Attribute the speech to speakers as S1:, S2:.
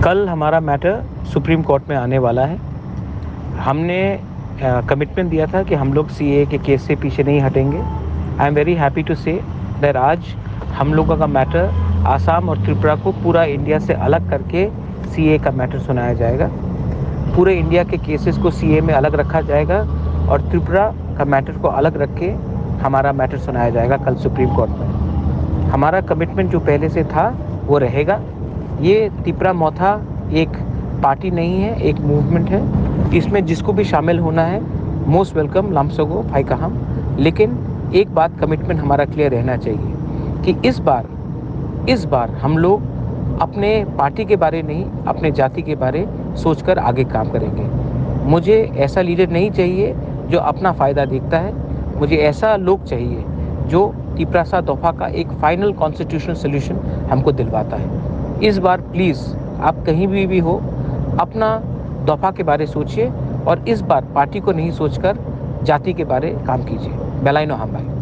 S1: कल हमारा matter supreme court में आने वाला है। हमने कमिटमेंट दिया था कि हम लोग सीए के केस से पीछे नहीं हटेंगे। I am very happy to say that आज हम लोगों का मैटर आसाम और त्रिपुरा को पूरा इंडिया से अलग करके सीए का मैटर सुनाया जाएगा। पूरे इंडिया के केसेस को सीए में अलग रखा जाएगा और त्रिपुरा का मैटर को अलग रख के हमारा मैटर सुनाया जाएगा कल सुप्रीम कोर्ट में। हमारा कमिटमेंट जो पहले से था वो रहेगा। ये त्रिपुरा मोथा एक पार्टी नहीं है, एक मूवमेंट है। इसमें जिसको भी शामिल होना है मोस्ट वेलकम, लामसोगो भाई का हम। लेकिन एक बात कमिटमेंट हमारा क्लियर रहना चाहिए कि इस बार हम लोग अपने पार्टी के बारे नहीं, अपने जाति के बारे सोचकर आगे काम करेंगे। मुझे ऐसा लीडर नहीं चाहिए जो अपना फ़ायदा देखता है। मुझे ऐसा लोग चाहिए जो त्रिपुरा दफा का एक फाइनल कॉन्स्टिट्यूशनल सोल्यूशन हमको दिलवाता है। इस बार प्लीज़ आप कहीं भी हो, अपना दफा के बारे सोचिए और इस बार पार्टी को नहीं सोचकर जाति के बारे काम कीजिए। बेलाइनो हम भाई।